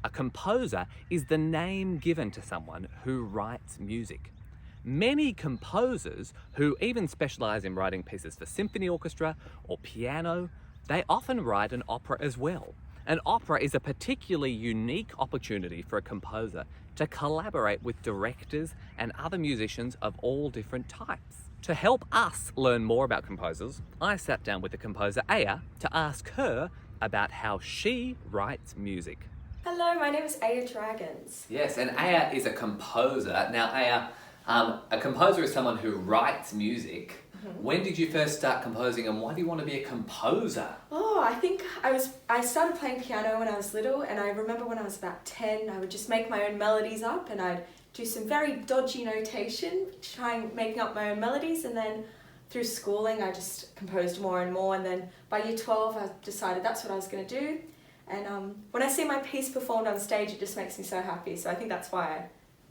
A composer is the name given to someone who writes music. Many composers who even specialise in writing pieces for symphony orchestra or piano, they often write an opera as well. An opera is a particularly unique opportunity for a composer to collaborate with directors and other musicians of all different types. To help us learn more about composers, I sat down with the composer Aya to ask her about how she writes music. Hello, my name is Aya Dragons. Yes, and Aya is a composer. Now, Aya, a composer is someone who writes music. Mm-hmm. When did you first start composing, and why do you want to be a composer? Oh, I think I started playing piano when I was little, and I remember when I was about 10, I would just make my own melodies up, and I'd do some very dodgy notation, trying making up my own melodies, and then through schooling I just composed more and more, and then by year 12 I decided that's what I was going to do. And when I see my piece performed on stage, it just makes me so happy. So I think that's why I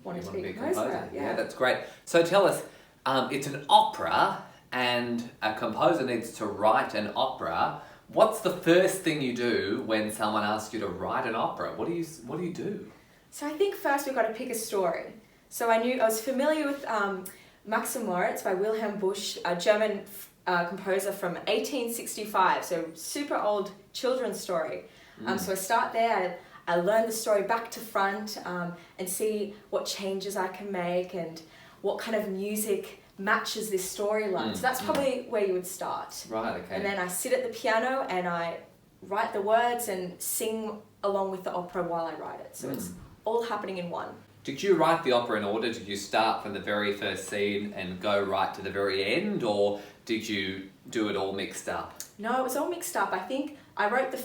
wanted to be a composer. Yeah, that's great. So tell us, it's an opera, and a composer needs to write an opera. What's the first thing you do when someone asks you to write an opera? What do you do? So I think first we've got to pick a story. So I was familiar with Max and Moritz by Wilhelm Busch, a German composer from 1865, so super old children's story. So I start there, I learn the story back to front and see what changes I can make and what kind of music matches this storyline. So that's probably where you would start. Right, okay. And then I sit at the piano and I write the words and sing along with the opera while I write it. So it's all happening in one. Did you write the opera in order? Did you start from the very first scene and go right to the very end, or did you do it all mixed up? No, it was all mixed up. I think I wrote the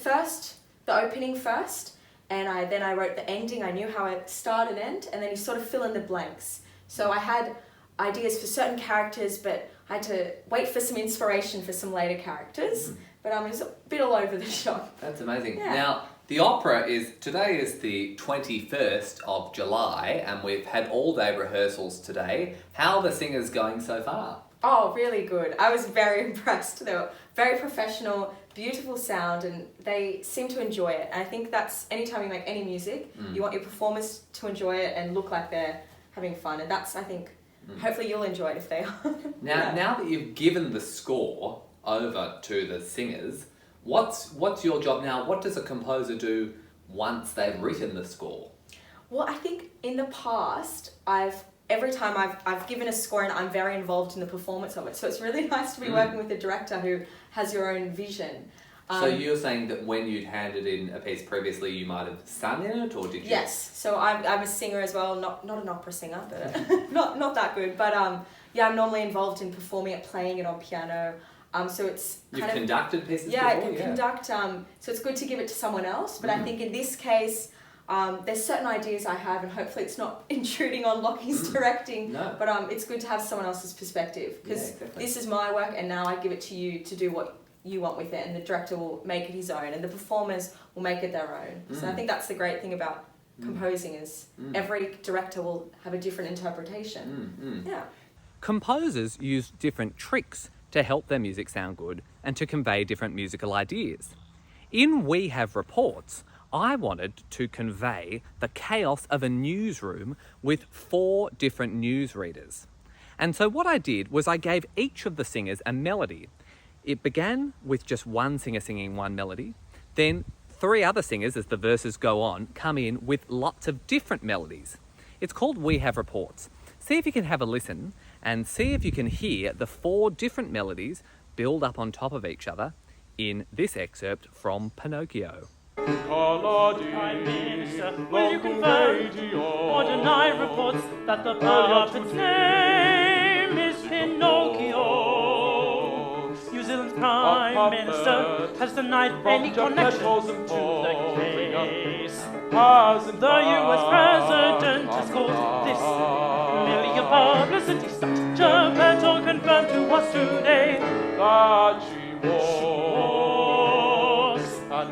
opening first, and then I wrote the ending. I knew how it start and end, and then you sort of fill in the blanks. So I had ideas for certain characters, but I had to wait for some inspiration for some later characters. But it was a bit all over the shop. That's amazing. Yeah. Now, the opera today is the 21st of July, and we've had all-day rehearsals today. How are the singers going so far? Oh, really good. I was very impressed. They were very professional, beautiful sound, and they seem to enjoy it. And I think that's, anytime you make any music, you want your performers to enjoy it and look like they're having fun. And that's, I think, hopefully you'll enjoy it if they are. Now that you've given the score over to the singers, what's your job now? What does a composer do once they've written the score? Well, I think in the past, every time I've given a score and I'm very involved in the performance of it. So it's really nice to be working with a director who has your own vision. So you're saying that when you'd handed in a piece previously, you might have sung in it, or did you? Yes, so I'm a singer as well, not an opera singer, but not that good. But I'm normally involved in performing it, playing it on piano. So it's You've conducted pieces before? I can conduct. So it's good to give it to someone else. But I think in this case, there's certain ideas I have, and hopefully it's not intruding on Lockie's directing. No. But it's good to have someone else's perspective, because this is my work, and now I give it to you to do what you want with it, and the director will make it his own, and the performers will make it their own. So I think that's the great thing about composing is every director will have a different interpretation. Yeah. Composers use different tricks to help their music sound good and to convey different musical ideas. In We Have Reports, I wanted to convey the chaos of a newsroom with 4 different newsreaders. And so what I did was I gave each of the singers a melody. It began with just one singer singing one melody, then 3 other singers, as the verses go on, come in with lots of different melodies. It's called We Have Reports. See if you can have a listen and see if you can hear the 4 different melodies build up on top of each other in this excerpt from Pinocchio. Prime Minister, will you confirm or deny reports that the puppet's name is Pinocchio? New Zealand's Prime Minister has denied any connection to the case. The US President has called this merely a publicity stunt. Geppetto confirmed to us today that she walks and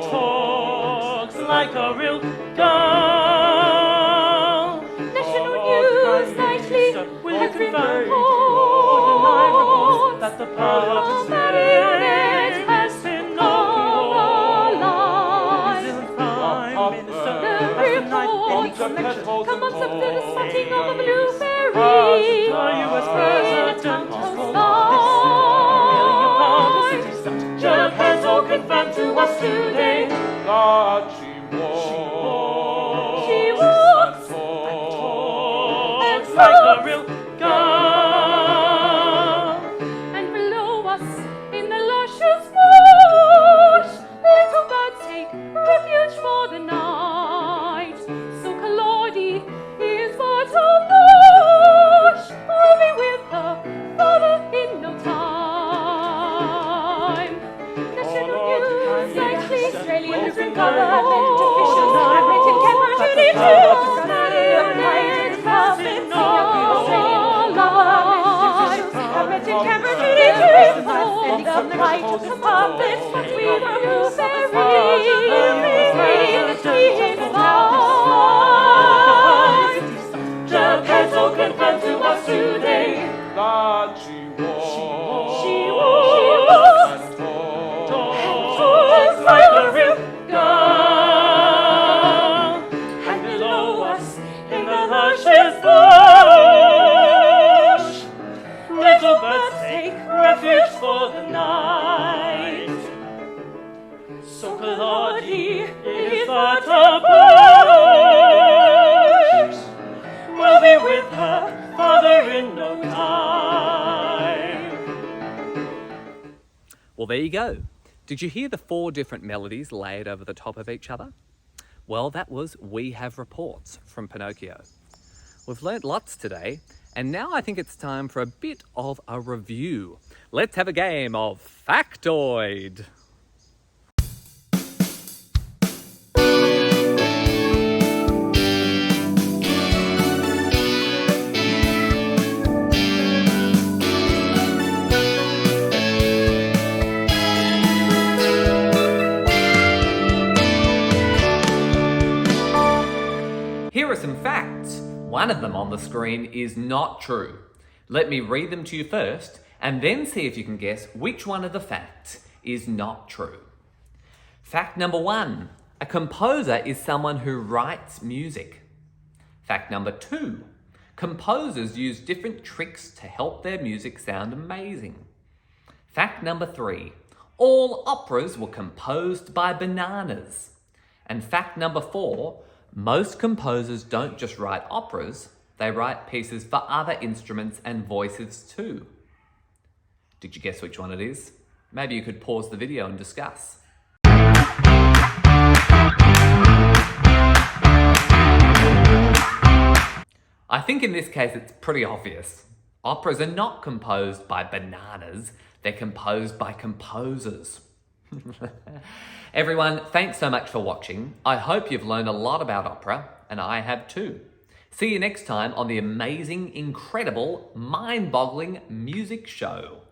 talks like a real girl. National News Nightly will have confirmed that the puppet's name has been New Zealand's Prime Minister selection. Come on, some fill the setting of the blueberry. You was president of Jug has all confirmed to us today that she walks and talks and like a real girl. and below us in the luscious marsh, little birds take refuge for the night. So Kalodi is but a marsh, will be with her father in no time. National news, like the Australian different colour, officials have written Canberra to the right of the puppets, but we were Jug has all confirmed to us today That she she walks walks and talks like a real girl. And below us in the luscious bush, little birds take refuge for the night. So Kalodi is but a bush, will be with her father in no time. Well, there you go. Did you hear the 4 different melodies laid over the top of each other? Well, that was We Have Reports from Pinocchio. We've learnt lots today, and now I think it's time for a bit of a review. Let's have a game of Factoid. Here are some facts. One of them on the screen is not true. Let me read them to you first, and then see if you can guess which one of the facts is not true. Fact number 1, a composer is someone who writes music. Fact number 2, composers use different tricks to help their music sound amazing. Fact number 3, all operas were composed by bananas. And fact number 4, most composers don't just write operas, they write pieces for other instruments and voices too. Did you guess which one it is? Maybe you could pause the video and discuss. I think in this case it's pretty obvious. Operas are not composed by bananas, they're composed by composers. Everyone, thanks so much for watching. I hope you've learned a lot about opera, and I have too. See you next time on the amazing, incredible, mind-boggling music show.